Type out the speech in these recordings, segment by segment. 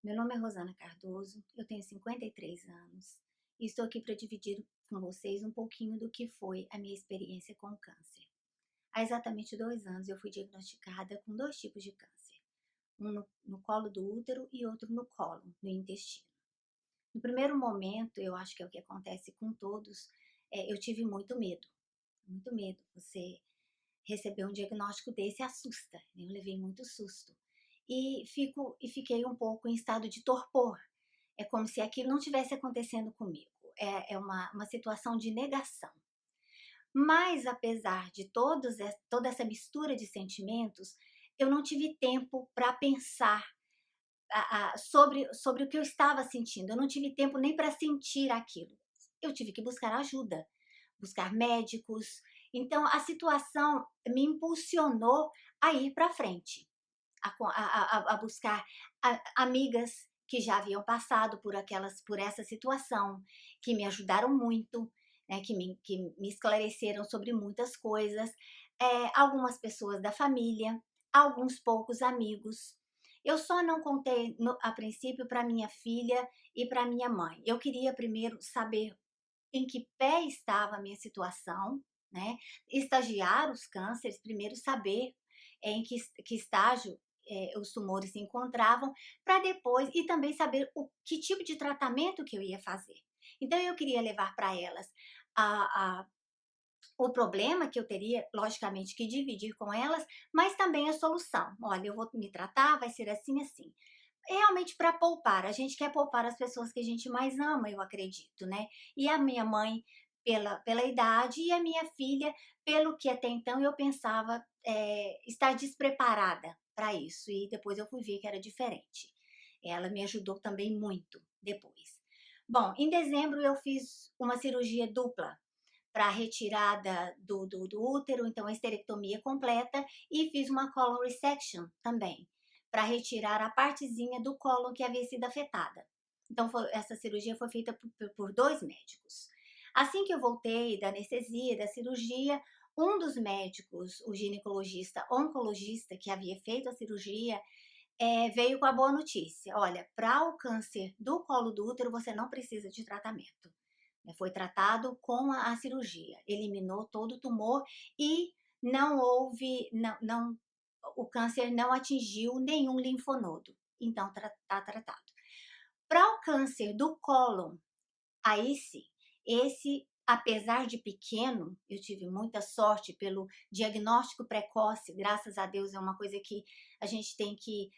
Meu nome é Rosana Cardoso, eu tenho 53 anos e estou aqui para dividir com vocês um pouquinho do que foi a minha experiência com o câncer. Há exatamente 2 anos eu fui diagnosticada com dois tipos de câncer, um no colo do útero e outro no colo, no intestino. No primeiro momento, eu acho que é o que acontece com todos, eu tive muito medo, muito medo. Você receber um diagnóstico desse assusta, né? Eu levei muito susto. Fiquei um pouco em estado de torpor. É como se aquilo não tivesse acontecendo comigo. É uma situação de negação. Mas apesar de toda essa mistura de sentimentos, eu não tive tempo para pensar sobre o que eu estava sentindo. Eu não tive tempo nem para sentir aquilo. Eu tive que buscar ajuda, buscar médicos. Então, a situação me impulsionou a ir para frente, a buscar amigas que já haviam passado por essa situação, que me ajudaram muito, né, que me esclareceram sobre muitas coisas, algumas pessoas da família, alguns poucos amigos. Eu só não contei a princípio para minha filha e para minha mãe. Eu queria primeiro saber em que pé estava a minha situação, né, estagiar os cânceres, primeiro saber em que estágio, os tumores se encontravam, para depois e também saber o que tipo de tratamento que eu ia fazer. Então eu queria levar para elas a o problema que eu teria, logicamente, que dividir com elas, mas também a solução. Olha, eu vou me tratar, vai ser assim, assim. Realmente para poupar, a gente quer poupar as pessoas que a gente mais ama, eu acredito, né. E a minha mãe pela idade e a minha filha pelo que até então eu pensava, estar despreparada para isso, e depois eu fui ver que era diferente. Ela me ajudou também muito depois. Bom, em dezembro eu fiz uma cirurgia dupla para retirada do útero, então a esterectomia completa, e fiz uma colon resection também, para retirar a partezinha do cólon que havia sido afetada. Então essa cirurgia foi feita por 2 médicos. Assim que eu voltei da anestesia, da cirurgia, um dos médicos, o ginecologista oncologista que havia feito a cirurgia, veio com a boa notícia: "Olha, para o câncer do colo do útero você não precisa de tratamento". Foi tratado com a cirurgia, eliminou todo o tumor e não houve, não, o câncer não atingiu nenhum linfonodo, então está tratado. Para o câncer do cólon, aí sim, esse, apesar de pequeno, eu tive muita sorte pelo diagnóstico precoce, graças a Deus, é uma coisa que a gente tem que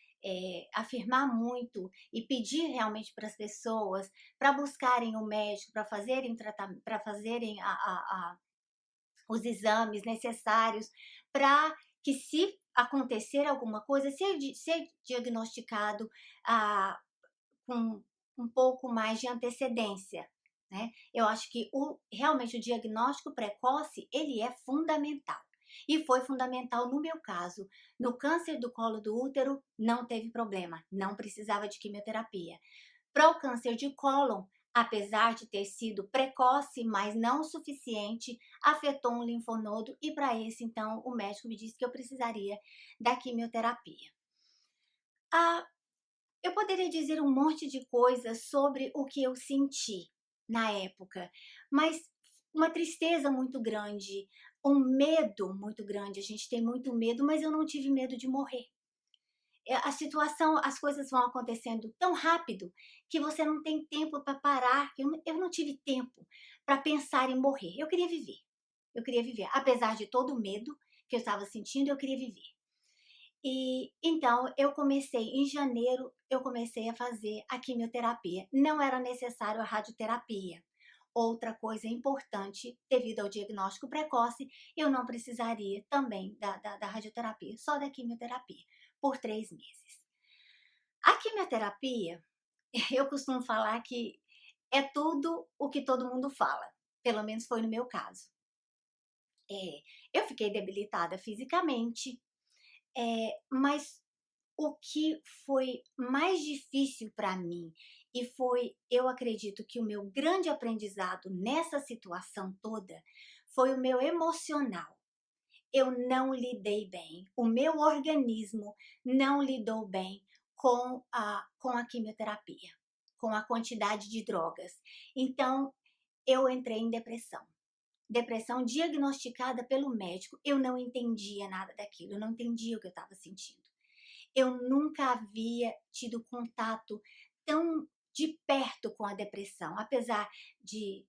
afirmar muito e pedir realmente para as pessoas para buscarem o médico, para fazerem tratamento, para fazerem os exames necessários para que, se acontecer alguma coisa, ser diagnosticado ah, com um pouco mais de antecedência, né. Eu acho que realmente o diagnóstico precoce, ele é fundamental. E foi fundamental no meu caso. No câncer do colo do útero, não teve problema, não precisava de quimioterapia. Para o câncer de cólon, apesar de ter sido precoce, mas não o suficiente, afetou um linfonodo e para esse, então, o médico me disse que eu precisaria da quimioterapia. Ah, eu poderia dizer um monte de coisas sobre o que eu senti na época, mas uma tristeza muito grande, um medo muito grande. A gente tem muito medo, mas eu não tive medo de morrer. A situação, as coisas vão acontecendo tão rápido que você não tem tempo para parar. Eu não tive tempo para pensar em morrer. Eu queria viver. Eu queria viver. Apesar de todo o medo que eu estava sentindo, eu queria viver. E então em janeiro, eu comecei a fazer a quimioterapia. Não era necessário a radioterapia. Outra coisa importante, devido ao diagnóstico precoce, eu não precisaria também da radioterapia, só da quimioterapia, por 3 meses. A quimioterapia, eu costumo falar que é tudo o que todo mundo fala, pelo menos foi no meu caso. Eu fiquei debilitada fisicamente, mas o que foi mais difícil para mim, e foi, eu acredito que o meu grande aprendizado nessa situação toda, foi o meu emocional. Eu não lidei bem, o meu organismo não lidou bem com a quimioterapia, com a quantidade de drogas. Então, eu entrei em depressão. Depressão diagnosticada pelo médico. Eu não entendia nada daquilo, eu não entendia o que eu estava sentindo. Eu nunca havia tido contato tão de perto com a depressão, apesar de,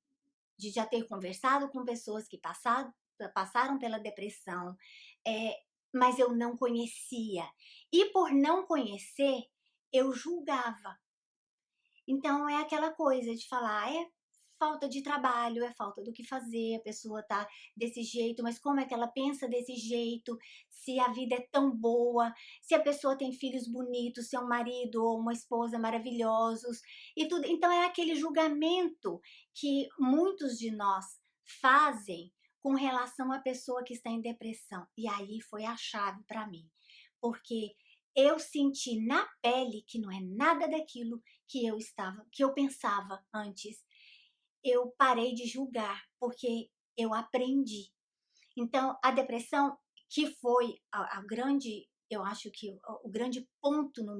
de já ter conversado com pessoas que passaram pela depressão, é, mas eu não conhecia. E por não conhecer, eu julgava. Então é aquela coisa de falar, é falta de trabalho, é falta do que fazer, a pessoa tá desse jeito, mas como é que ela pensa desse jeito? Se a vida é tão boa, se a pessoa tem filhos bonitos, se é um marido ou uma esposa maravilhosos e tudo. Então é aquele julgamento que muitos de nós fazem com relação à pessoa que está em depressão. E aí foi a chave para mim, porque eu senti na pele que não é nada daquilo que eu pensava antes. Eu parei de julgar, porque eu aprendi. Então, a depressão, que foi a grande, eu acho que o grande ponto no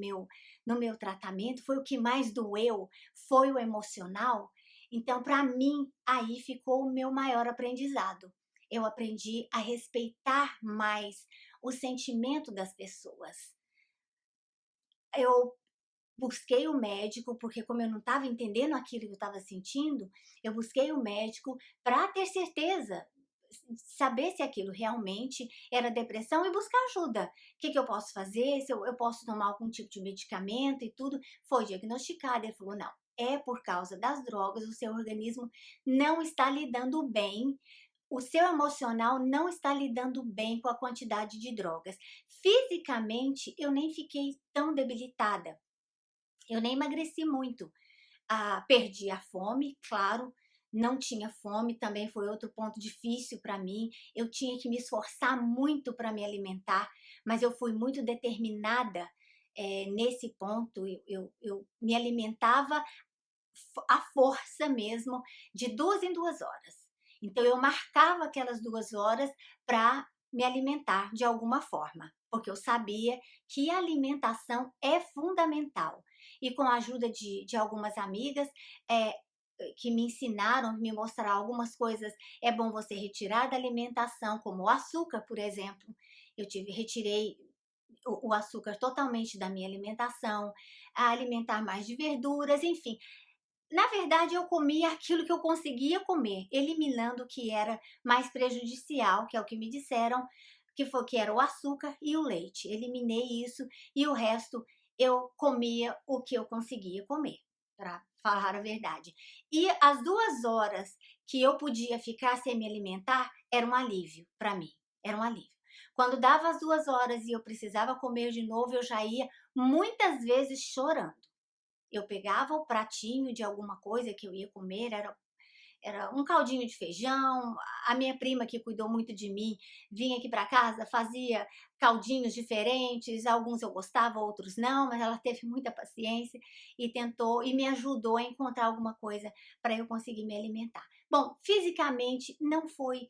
meu tratamento, foi o que mais doeu, foi o emocional. Então, para mim, aí ficou o meu maior aprendizado. Eu aprendi a respeitar mais o sentimento das pessoas. Eu busquei o médico, porque como eu não estava entendendo aquilo que eu estava sentindo, eu busquei o médico para ter certeza, saber se aquilo realmente era depressão e buscar ajuda. O que, que eu posso fazer? Se eu posso tomar algum tipo de medicamento e tudo. Foi diagnosticado. Ele falou: não, é por causa das drogas, o seu organismo não está lidando bem. O seu emocional não está lidando bem com a quantidade de drogas. Fisicamente, eu nem fiquei tão debilitada, eu nem emagreci muito. Perdi a fome, claro, não tinha fome, também foi outro ponto difícil para mim. Eu tinha que me esforçar muito para me alimentar, mas eu fui muito determinada nesse ponto. Eu me alimentava à força mesmo, de 2 em 2 horas. Então eu marcava aquelas 2 horas para me alimentar de alguma forma, porque eu sabia que a alimentação é fundamental. E com a ajuda de algumas amigas, é, que me ensinaram, me mostraram algumas coisas, é bom você retirar da alimentação, como o açúcar, por exemplo. Retirei o açúcar totalmente da minha alimentação, a alimentar mais de verduras, enfim. Na verdade, eu comia aquilo que eu conseguia comer, eliminando o que era mais prejudicial, que é o que me disseram, que era o açúcar e o leite. Eliminei isso e o resto eu comia o que eu conseguia comer, para falar a verdade. E as 2 horas que eu podia ficar sem me alimentar era um alívio para mim, era um alívio. Quando dava as 2 horas e eu precisava comer de novo, eu já ia muitas vezes chorando. Eu pegava o pratinho de alguma coisa que eu ia comer, era um caldinho de feijão. A minha prima, que cuidou muito de mim, vinha aqui para casa, fazia caldinhos diferentes, alguns eu gostava, outros não, mas ela teve muita paciência e tentou e me ajudou a encontrar alguma coisa para eu conseguir me alimentar. Bom, fisicamente não foi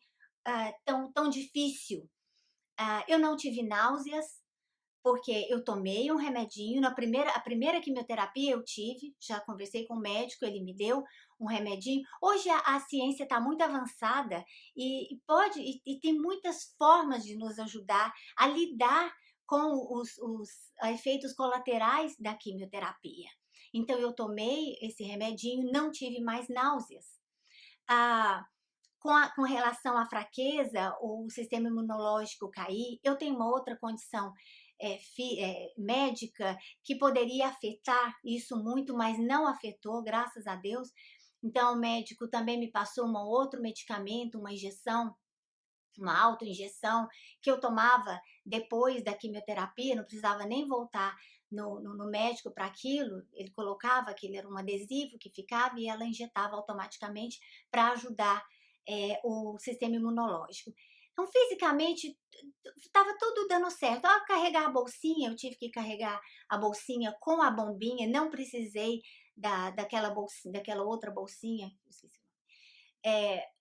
tão difícil. Eu não tive náuseas, porque eu tomei um remedinho, a primeira quimioterapia eu tive, já conversei com o médico, ele me deu um remedinho. Hoje a ciência está muito avançada e tem muitas formas de nos ajudar a lidar com os efeitos colaterais da quimioterapia. Então eu tomei esse remedinho, não tive mais náuseas. Ah, com relação à fraqueza, o sistema imunológico cair, eu tenho uma outra condição médica que poderia afetar isso muito, mas não afetou, graças a Deus. Então, o médico também me passou um outro medicamento, uma injeção, uma autoinjeção, que eu tomava depois da quimioterapia, não precisava nem voltar no médico para aquilo, ele colocava aquele, era um adesivo que ficava e ela injetava automaticamente para ajudar o sistema imunológico. Então, fisicamente, estava tudo dando certo. Carregar a bolsinha, eu tive que carregar a bolsinha com a bombinha, não precisei daquela bolsinha, daquela outra bolsinha, esqueci,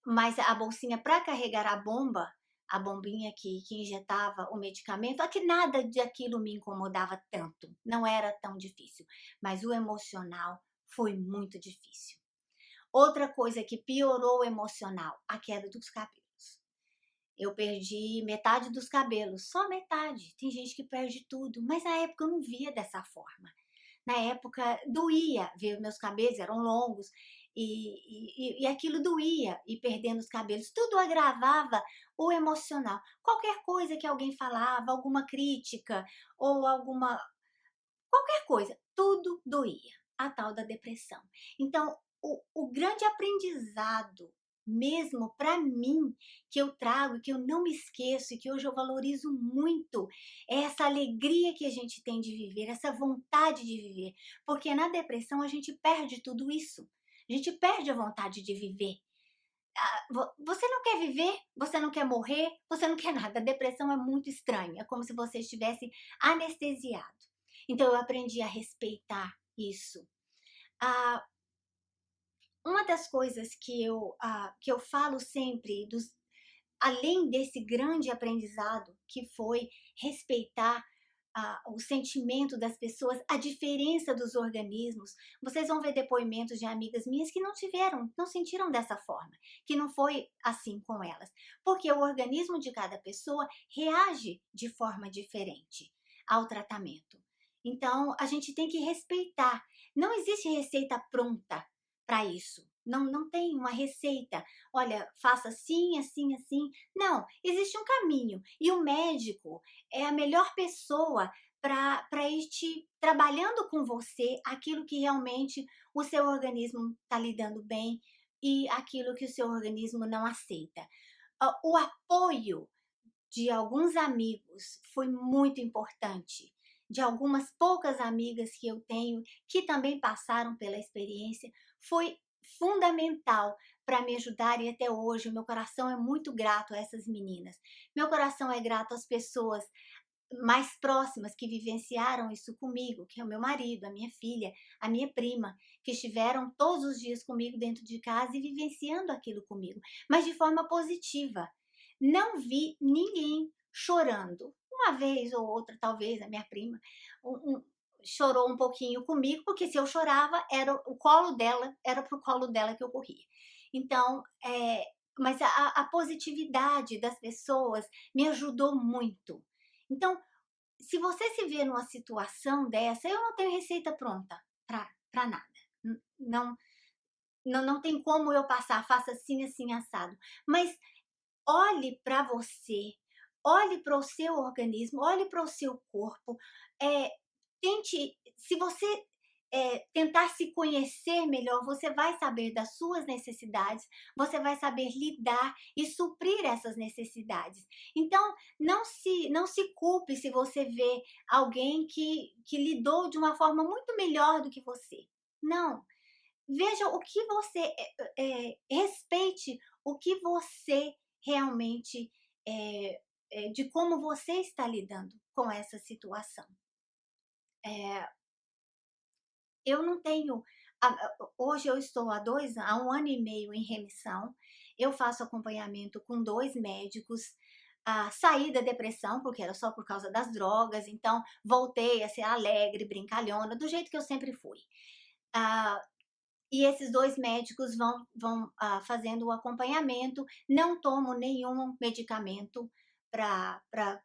mas a bolsinha para carregar a bomba, a bombinha que injetava o medicamento, a que nada daquilo me incomodava tanto, não era tão difícil, mas o emocional foi muito difícil. Outra coisa que piorou o emocional, a queda dos cabelos. Eu perdi metade dos cabelos, só metade. Tem gente que perde tudo, mas na época eu não via dessa forma. Na época doía ver meus cabelos, eram longos, e aquilo doía, e perdendo os cabelos, tudo agravava o emocional. Qualquer coisa que alguém falava, alguma crítica ou alguma qualquer coisa, tudo doía, a tal da depressão. Então, o grande aprendizado, mesmo para mim, que eu trago, que eu não me esqueço e que hoje eu valorizo muito, é essa alegria que a gente tem de viver, essa vontade de viver. Porque na depressão a gente perde tudo isso. A gente perde a vontade de viver. Você não quer viver, você não quer morrer, você não quer nada. A depressão é muito estranha, é como se você estivesse anestesiado. Então eu aprendi a respeitar isso. Ah, uma das coisas que eu falo sempre, além desse grande aprendizado que foi respeitar o sentimento das pessoas, a diferença dos organismos. Vocês vão ver depoimentos de amigas minhas que não tiveram, não sentiram dessa forma, que não foi assim com elas, porque o organismo de cada pessoa reage de forma diferente ao tratamento. Então, a gente tem que respeitar. Não existe receita pronta para isso. Não, não tem uma receita. Olha, faça assim, assim, assim. Não, existe um caminho. E o médico é a melhor pessoa para ir te trabalhando com você aquilo que realmente o seu organismo está lidando bem e aquilo que o seu organismo não aceita. O apoio de alguns amigos foi muito importante, de algumas poucas amigas que eu tenho que também passaram pela experiência, foi fundamental para me ajudar e até hoje o meu coração é muito grato a essas meninas. Meu coração é grato às pessoas mais próximas que vivenciaram isso comigo, que é o meu marido, a minha filha, a minha prima, que estiveram todos os dias comigo dentro de casa e vivenciando aquilo comigo, mas de forma positiva. Não vi ninguém chorando. Uma vez ou outra, talvez, a minha prima chorou um pouquinho comigo, porque se eu chorava, era o colo dela, era para o colo dela que eu corria. Então, mas a positividade das pessoas me ajudou muito. Então, se você se vê numa situação dessa, eu não tenho receita pronta para nada. Não, não tem como eu passar, faça assim, assim, assado. Mas olhe para você, olhe para o seu organismo, olhe para o seu corpo, tente, se você tentar se conhecer melhor, você vai saber das suas necessidades, você vai saber lidar e suprir essas necessidades. Então, não se culpe se você vê alguém que lidou de uma forma muito melhor do que você. Não, veja o que você respeite o que você realmente de como você está lidando com essa situação. Eu não tenho hoje eu estou há 1 ano e meio em remissão, eu faço acompanhamento com 2 médicos, saí da depressão, porque era só por causa das drogas, então voltei a ser alegre, brincalhona, do jeito que eu sempre fui. Ah, e esses 2 médicos vão fazendo o acompanhamento, não tomo nenhum medicamento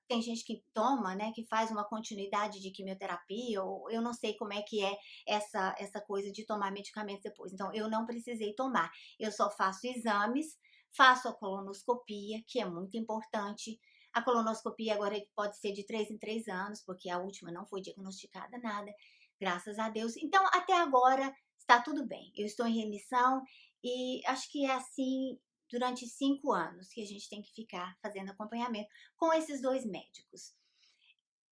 tem gente que toma, né, que faz uma continuidade de quimioterapia, ou eu não sei como é que é essa coisa de tomar medicamentos depois, então eu não precisei tomar. Eu só faço exames, faço a colonoscopia, que é muito importante. A colonoscopia agora pode ser de 3 em 3 anos, porque a última não foi diagnosticada nada, graças a Deus. Então até agora está tudo bem, eu estou em remissão e acho que é assim durante 5 anos que a gente tem que ficar fazendo acompanhamento com esses 2 médicos.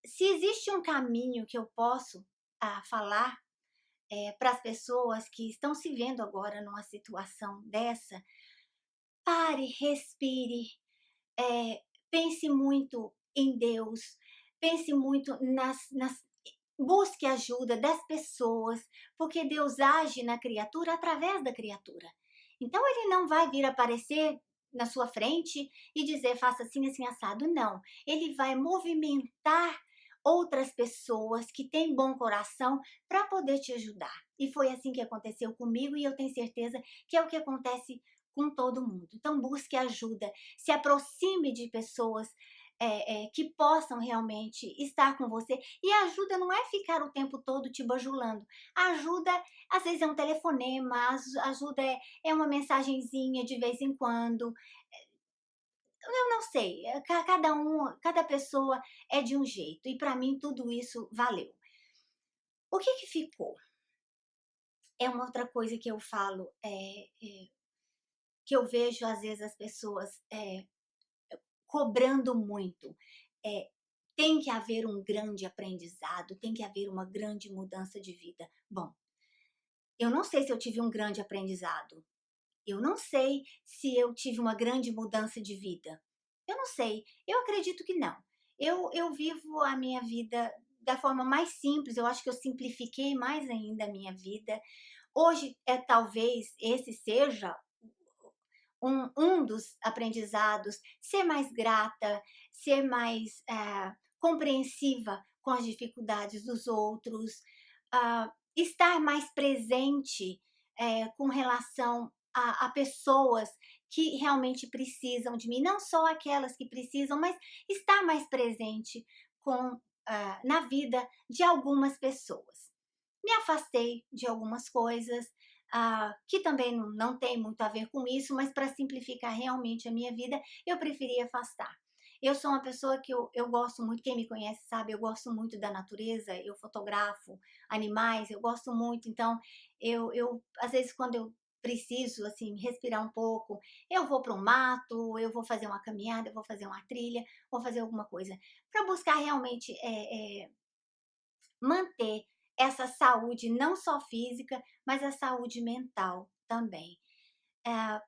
Se existe um caminho que eu posso falar para as pessoas que estão se vendo agora numa situação dessa, pare, respire, pense muito em Deus, pense muito busque ajuda das pessoas, porque Deus age na criatura através da criatura. Então ele não vai vir aparecer na sua frente e dizer faça assim, assim, assado. Não, ele vai movimentar outras pessoas que têm bom coração para poder te ajudar. E foi assim que aconteceu comigo e eu tenho certeza que é o que acontece com todo mundo. Então busque ajuda, se aproxime de pessoas que possam realmente estar com você. E a ajuda não é ficar o tempo todo te bajulando. A ajuda, às vezes, é um telefonema, ajuda é uma mensagenzinha de vez em quando. Eu não sei, cada pessoa é de um jeito. E para mim tudo isso valeu. O que ficou? É uma outra coisa que eu falo, que eu vejo às vezes as pessoas cobrando muito. É, tem que haver um grande aprendizado, tem que haver uma grande mudança de vida. Bom, eu não sei se eu tive um grande aprendizado. Eu não sei se eu tive uma grande mudança de vida. Eu não sei. Eu acredito que não. Eu vivo a minha vida da forma mais simples. Eu acho que eu simplifiquei mais ainda a minha vida. Hoje, talvez esse seja um dos aprendizados, ser mais grata, ser mais compreensiva com as dificuldades dos outros, estar mais presente com relação a pessoas que realmente precisam de mim, não só aquelas que precisam, mas estar mais presente na vida de algumas pessoas. Me afastei de algumas coisas, que também não tem muito a ver com isso, mas para simplificar realmente a minha vida, eu preferi afastar. Eu sou uma pessoa que eu gosto muito, quem me conhece sabe, eu gosto muito da natureza, eu fotografo animais, eu gosto muito, então às vezes quando eu preciso assim respirar um pouco, eu vou para o mato, eu vou fazer uma caminhada, eu vou fazer uma trilha, vou fazer alguma coisa para buscar realmente manter essa saúde não só física, mas a saúde mental também. Eh,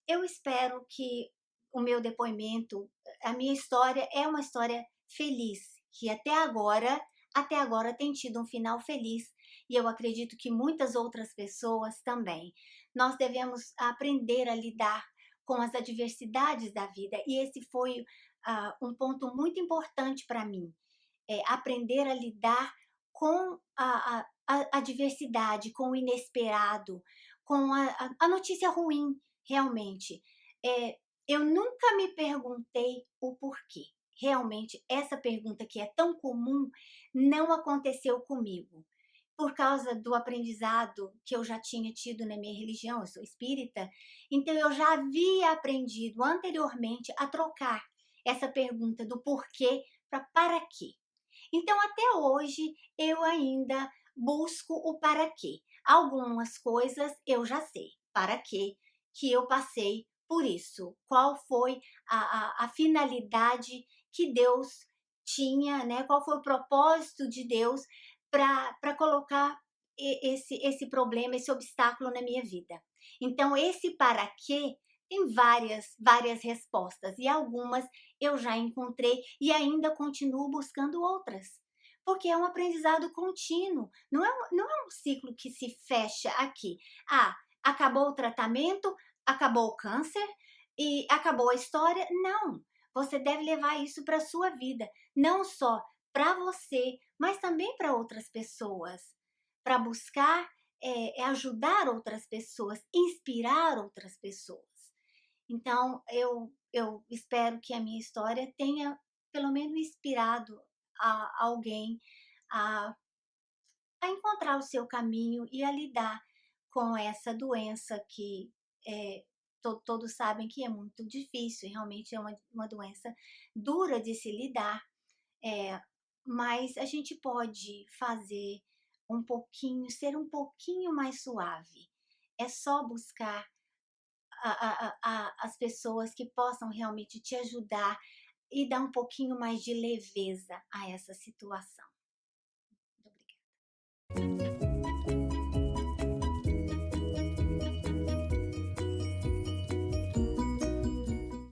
eu espero que o meu depoimento, a minha história é uma história feliz, que até agora tem tido um final feliz, e eu acredito que muitas outras pessoas também. Nós devemos aprender a lidar com as adversidades da vida, e esse foi um ponto muito importante para mim, aprender a lidar com a diversidade, com o inesperado, com a notícia ruim, realmente. Eu nunca me perguntei o porquê. Realmente, essa pergunta que é tão comum não aconteceu comigo. Por causa do aprendizado que eu já tinha tido na minha religião, eu sou espírita, então eu já havia aprendido anteriormente a trocar essa pergunta do porquê para quê. Então, até hoje, eu ainda busco o para quê. Algumas coisas eu já sei. Para quê que eu passei por isso? Qual foi a finalidade que Deus tinha, né? Qual foi o propósito de Deus para colocar esse problema, esse obstáculo na minha vida? Então, esse para quê tem várias respostas e algumas eu já encontrei e ainda continuo buscando outras. Porque é um aprendizado contínuo, não é um ciclo que se fecha aqui. Acabou o tratamento, acabou o câncer e acabou a história. Não, você deve levar isso para a sua vida, não só para você, mas também para outras pessoas, para buscar ajudar outras pessoas, inspirar outras pessoas. Então, eu espero que a minha história tenha pelo menos inspirado alguém a, a encontrar o seu caminho e a lidar com essa doença que todos sabem que é muito difícil, realmente é uma doença dura de se lidar, mas a gente pode fazer um pouquinho, ser um pouquinho mais suave. É só buscar as pessoas que possam realmente te ajudar e dar um pouquinho mais de leveza a essa situação. Muito obrigada.